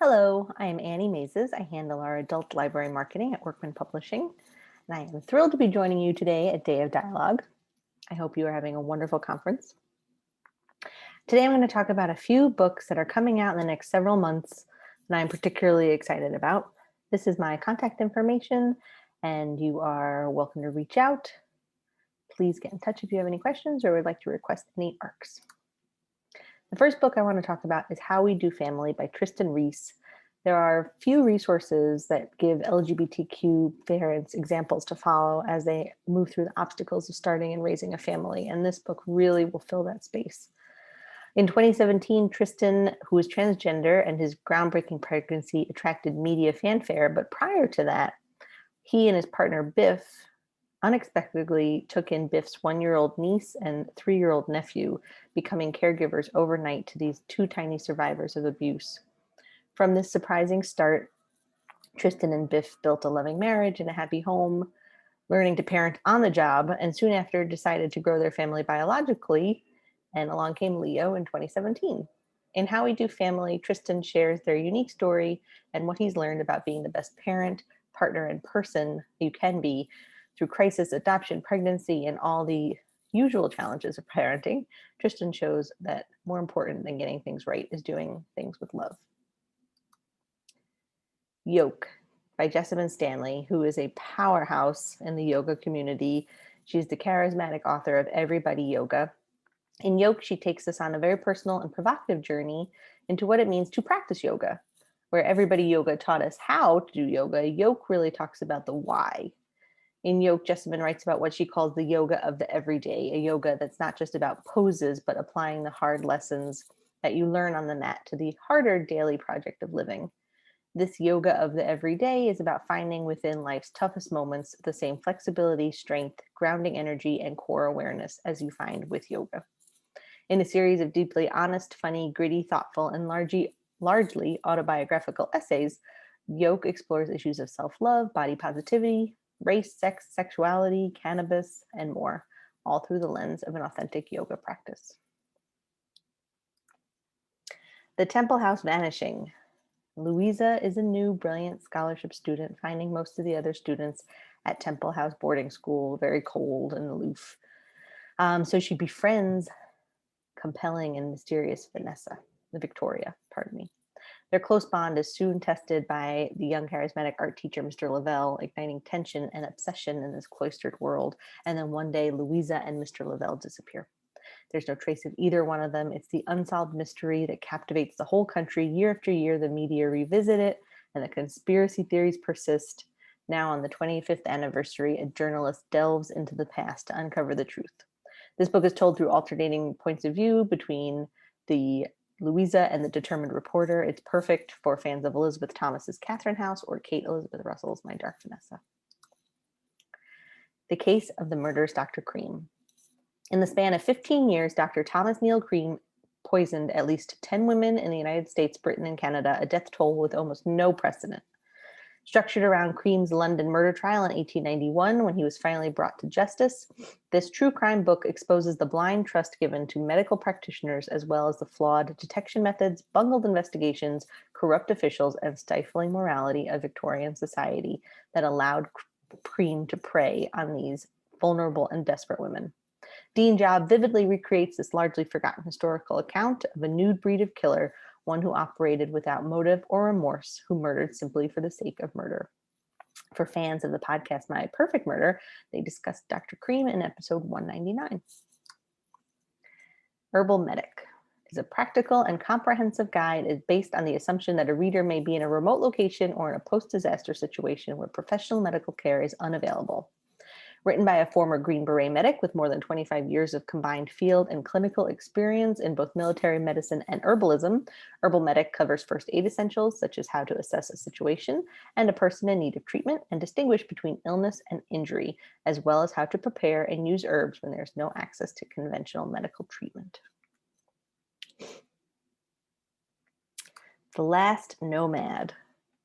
Hello, I am Annie Mazes. I handle our adult library marketing at Workman Publishing, and I am thrilled to be joining you today at Day of Dialogue. I hope you are having a wonderful conference. Today I'm going to talk about a few books that are coming out in the next several months that I'm particularly excited about. This is my contact information, and you are welcome to reach out. Please get in touch if you have any questions or would like to request any ARCs. The first book I want to talk about is How We Do Family by Tristan Reese. There are few resources that give LGBTQ parents examples to follow as they move through the obstacles of starting and raising a family, and this book really will fill that space. In 2017, Tristan, who is transgender, and his groundbreaking pregnancy attracted media fanfare, but prior to that, he and his partner Biff unexpectedly took in Biff's 1-year-old niece and 3-year-old nephew, becoming caregivers overnight to these two tiny survivors of abuse. From this surprising start, Tristan and Biff built a loving marriage and a happy home, learning to parent on the job, and soon after decided to grow their family biologically, and along came Leo in 2017. In How We Do Family, Tristan shares their unique story and what he's learned about being the best parent, partner, and person you can be through crisis, adoption, pregnancy, and all the usual challenges of parenting. Tristan shows that more important than getting things right is doing things with love. Yoke by Jessamine Stanley, who is a powerhouse in the yoga community. She's the charismatic author of Everybody Yoga. In Yoke, she takes us on a very personal and provocative journey into what it means to practice yoga. Where Everybody Yoga taught us how to do yoga, Yoke really talks about the why. In Yoke, Jessamine writes about what she calls the yoga of the everyday, a yoga that's not just about poses, but applying the hard lessons that you learn on the mat to the harder daily project of living. This yoga of the everyday is about finding within life's toughest moments the same flexibility, strength, grounding energy, and core awareness as you find with yoga. In a series of deeply honest, funny, gritty, thoughtful, and largely autobiographical essays, Yoke explores issues of self-love, body positivity, race, sex, sexuality, cannabis, and more, all through the lens of an authentic yoga practice. The Temple House Vanishing. Louisa is a new, brilliant scholarship student, finding most of the other students at Temple House boarding school very cold and aloof. So she befriends compelling and mysterious Victoria. Their close bond is soon tested by the young charismatic art teacher, Mr. Lavelle, igniting tension and obsession in this cloistered world. And then one day, Louisa and Mr. Lavelle disappear. There's no trace of either one of them. It's the unsolved mystery that captivates the whole country. Year after year, the media revisit it, and the conspiracy theories persist. Now, on the 25th anniversary, a journalist delves into the past to uncover the truth. This book is told through alternating points of view between the Louisa and the determined reporter. It's perfect for fans of Elizabeth Thomas's Catherine House or Kate Elizabeth Russell's My Dark Vanessa. The Case of the Murderous Dr. Cream. In the span of 15 years, Dr. Thomas Neal Cream poisoned at least 10 women in the United States, Britain, and Canada, a death toll with almost no precedent. Structured around Cream's London murder trial in 1891, when he was finally brought to justice, this true crime book exposes the blind trust given to medical practitioners, as well as the flawed detection methods, bungled investigations, corrupt officials, and stifling morality of Victorian society that allowed Cream to prey on these vulnerable and desperate women. Dean Job vividly recreates this largely forgotten historical account of a nude breed of killer, one who operated without motive or remorse, who murdered simply for the sake of murder. For fans of the podcast My Perfect Murder, they discussed Dr. Cream in episode 199. Herbal Medic is a practical and comprehensive guide based on the assumption that a reader may be in a remote location or in a post-disaster situation where professional medical care is unavailable. Written by a former Green Beret medic with more than 25 years of combined field and clinical experience in both military medicine and herbalism, Herbal Medic covers first aid essentials such as how to assess a situation and a person in need of treatment and distinguish between illness and injury, as well as how to prepare and use herbs when there's no access to conventional medical treatment. The Last Nomad.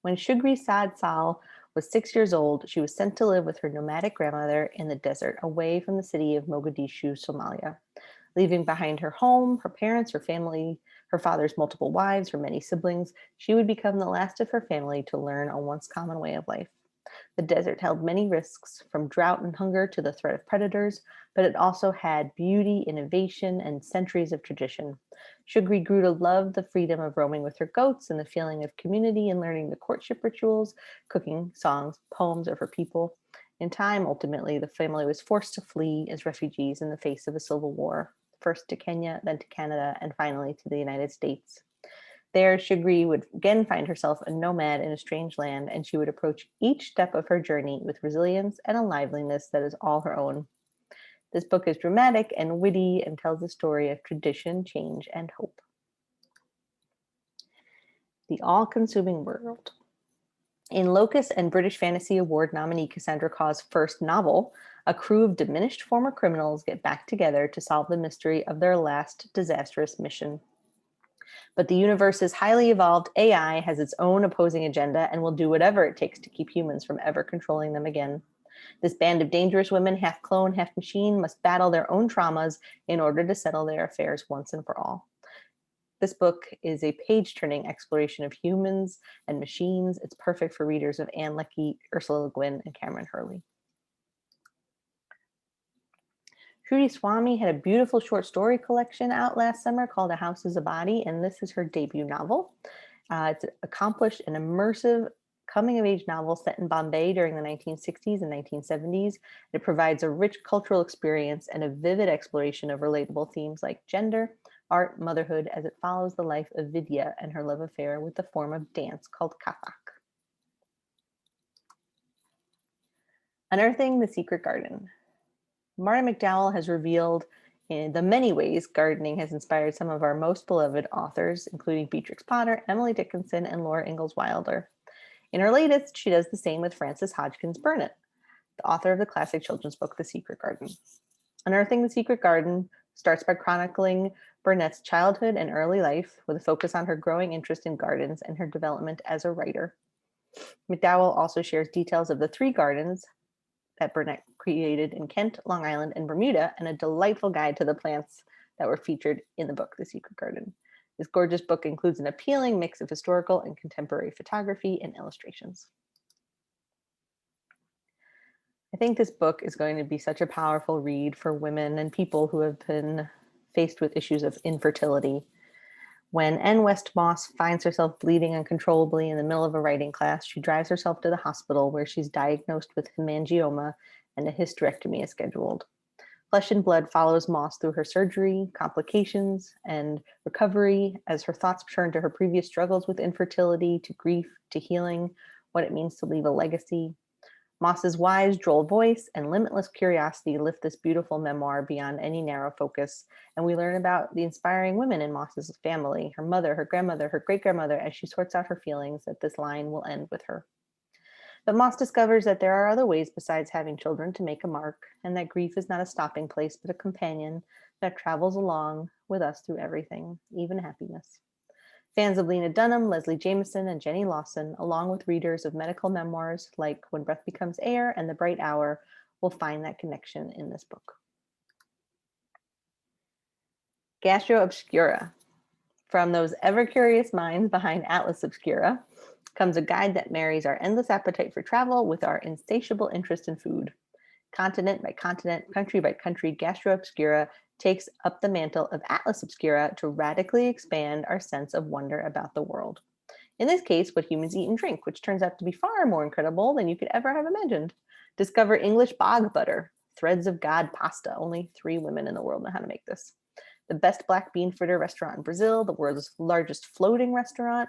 When Shugri Sad Sal was 6 years old, she was sent to live with her nomadic grandmother in the desert, away from the city of Mogadishu, Somalia. Leaving behind her home, her parents, her family, her father's multiple wives, her many siblings, she would become the last of her family to learn a once common way of life. The desert held many risks, from drought and hunger to the threat of predators, but it also had beauty, innovation, and centuries of tradition. Shugri grew to love the freedom of roaming with her goats and the feeling of community and learning the courtship rituals, cooking, songs, poems of her people. In time, ultimately, the family was forced to flee as refugees in the face of a civil war, first to Kenya, then to Canada, and finally to the United States. There, Shugri would again find herself a nomad in a strange land, and she would approach each step of her journey with resilience and a liveliness that is all her own. This book is dramatic and witty and tells the story of tradition, change, and hope. The All-Consuming World. In Locus and British Fantasy Award nominee Cassandra Caw's first novel, a crew of diminished former criminals get back together to solve the mystery of their last disastrous mission. But the universe's highly evolved AI has its own opposing agenda and will do whatever it takes to keep humans from ever controlling them again. This band of dangerous women, half clone, half machine, must battle their own traumas in order to settle their affairs once and for all. This book is a page-turning exploration of humans and machines. It's perfect for readers of Anne Leckie, Ursula Le Guin, and Cameron Hurley. Shruti Swami had a beautiful short story collection out last summer called A House is a Body, and this is her debut novel. It's an accomplished and immersive coming-of-age novel set in Bombay during the 1960s and 1970s. It provides a rich cultural experience and a vivid exploration of relatable themes like gender, art, motherhood, as it follows the life of Vidya and her love affair with the form of dance called Kathak. Unearthing the Secret Garden. Marta McDowell has revealed in the many ways gardening has inspired some of our most beloved authors, including Beatrix Potter, Emily Dickinson, and Laura Ingalls Wilder. In her latest, she does the same with Frances Hodgkins Burnett, the author of the classic children's book, The Secret Garden. Unearthing the Secret Garden starts by chronicling Burnett's childhood and early life, with a focus on her growing interest in gardens and her development as a writer. McDowell also shares details of the 3 gardens that Burnett created in Kent, Long Island, and Bermuda, and a delightful guide to the plants that were featured in the book, The Secret Garden. This gorgeous book includes an appealing mix of historical and contemporary photography and illustrations. I think this book is going to be such a powerful read for women and people who have been faced with issues of infertility. When N. West Moss finds herself bleeding uncontrollably in the middle of a writing class, she drives herself to the hospital where she's diagnosed with hemangioma and a hysterectomy is scheduled. Flesh and Blood follows Moss through her surgery, complications, and recovery as her thoughts turn to her previous struggles with infertility, to grief, to healing, what it means to leave a legacy. Moss's wise, droll voice and limitless curiosity lift this beautiful memoir beyond any narrow focus, and we learn about the inspiring women in Moss's family, her mother, her grandmother, her great-grandmother, as she sorts out her feelings that this line will end with her. But Moss discovers that there are other ways besides having children to make a mark, and that grief is not a stopping place, but a companion that travels along with us through everything, even happiness. Fans of Lena Dunham, Leslie Jameson, and Jenny Lawson, along with readers of medical memoirs like When Breath Becomes Air and The Bright Hour, will find that connection in this book. Gastro Obscura. From those ever-curious minds behind Atlas Obscura comes a guide that marries our endless appetite for travel with our insatiable interest in food. Continent by continent, country by country, Gastro Obscura takes up the mantle of Atlas Obscura to radically expand our sense of wonder about the world. In this case, what humans eat and drink, which turns out to be far more incredible than you could ever have imagined. Discover English bog butter, threads of God pasta. Only 3 women in the world know how to make this. The best black bean fritter restaurant in Brazil, the world's largest floating restaurant,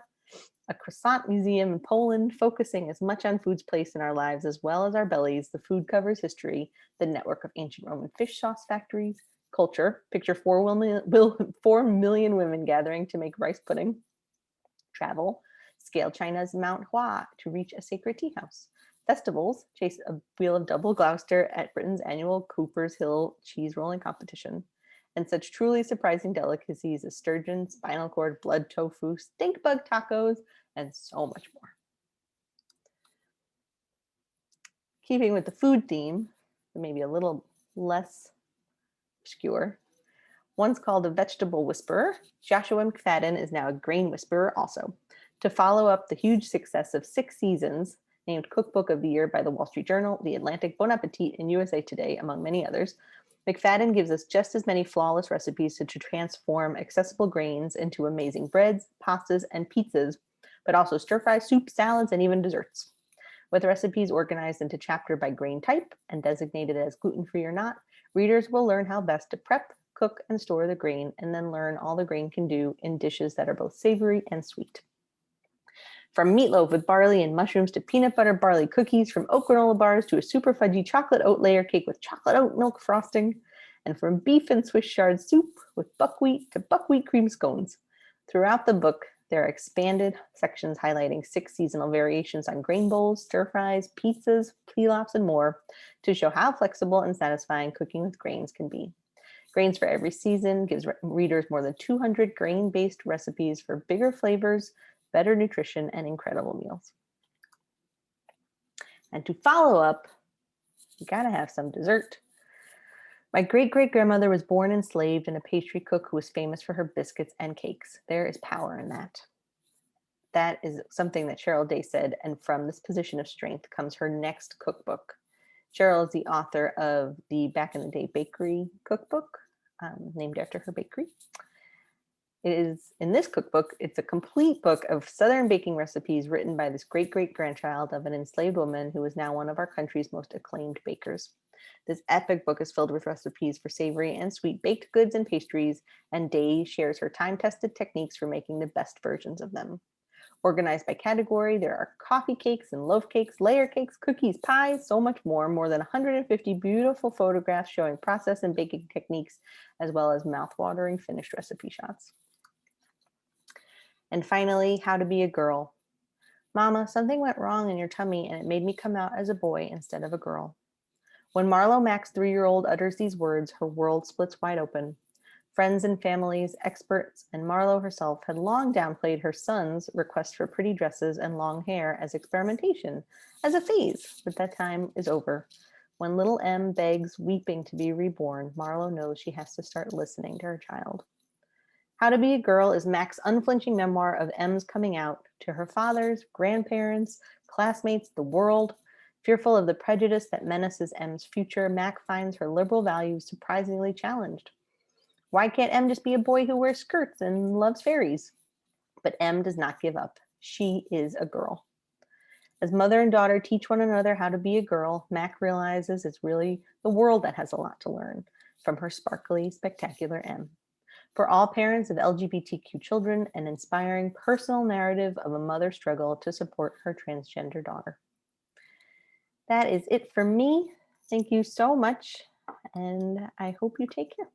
a croissant museum in Poland, focusing as much on food's place in our lives as well as our bellies. The food covers history, the network of ancient Roman fish sauce factories, culture, picture 4 million women gathering to make rice pudding, travel, scale China's Mount Hua to reach a sacred tea house, festivals, chase a wheel of double Gloucester at Britain's annual Cooper's Hill cheese rolling competition, and such truly surprising delicacies as sturgeon, spinal cord, blood tofu, stink bug tacos, and so much more. Keeping with the food theme, but maybe a little less obscure, Once called a vegetable whisperer, Joshua McFadden is now a grain whisperer also. To follow up the huge success of 6 seasons, named Cookbook of the Year by the Wall Street Journal, The Atlantic, Bon Appetit, and USA Today, among many others, McFadden gives us just as many flawless recipes to transform accessible grains into amazing breads, pastas, and pizzas, but also stir-fry, soups, salads, and even desserts. With recipes organized into chapter by grain type and designated as gluten-free or not, readers will learn how best to prep, cook, and store the grain, and then learn all the grain can do in dishes that are both savory and sweet. From meatloaf with barley and mushrooms to peanut butter barley cookies, from oat granola bars to a super fudgy chocolate oat layer cake with chocolate oat milk frosting, and from beef and Swiss chard soup with buckwheat to buckwheat cream scones. Throughout the book, there are expanded sections highlighting 6 seasonal variations on grain bowls, stir fries, pizzas, pilafs, and more to show how flexible and satisfying cooking with grains can be. Grains for Every Season gives readers more than 200 grain-based recipes for bigger flavors, better nutrition, and incredible meals. And to follow up, you gotta have some dessert. My great-great-grandmother was born enslaved and a pastry cook who was famous for her biscuits and cakes. There is power in that. That is something that Cheryl Day said, and from this position of strength comes her next cookbook. Cheryl is the author of the Back in the Day Bakery cookbook, named after her bakery. It is, in this cookbook, it's a complete book of Southern baking recipes written by this great-great-grandchild of an enslaved woman who is now one of our country's most acclaimed bakers. This epic book is filled with recipes for savory and sweet baked goods and pastries, and Day shares her time-tested techniques for making the best versions of them. Organized by category, there are coffee cakes and loaf cakes, layer cakes, cookies, pies, so much more. More than 150 beautiful photographs showing process and baking techniques, as well as mouth-watering finished recipe shots. And finally, How to Be a Girl. Mama, something went wrong in your tummy and it made me come out as a boy instead of a girl. When Marlo Mack's 3-year-old utters these words, her world splits wide open. Friends and families, experts, and Marlo herself had long downplayed her son's request for pretty dresses and long hair as experimentation, as a phase, but that time is over. When little Em begs, weeping to be reborn, Marlo knows she has to start listening to her child. How to Be a Girl is Mac's unflinching memoir of Em's coming out to her fathers, grandparents, classmates, the world. Fearful of the prejudice that menaces Em's future, Mac finds her liberal values surprisingly challenged. Why can't Em just be a boy who wears skirts and loves fairies? But Em does not give up. She is a girl. As mother and daughter teach one another how to be a girl, Mac realizes it's really the world that has a lot to learn from her sparkly, spectacular Em. For all parents of LGBTQ children, an inspiring personal narrative of a mother's struggle to support her transgender daughter. That is it for me. Thank you so much, and I hope you take care.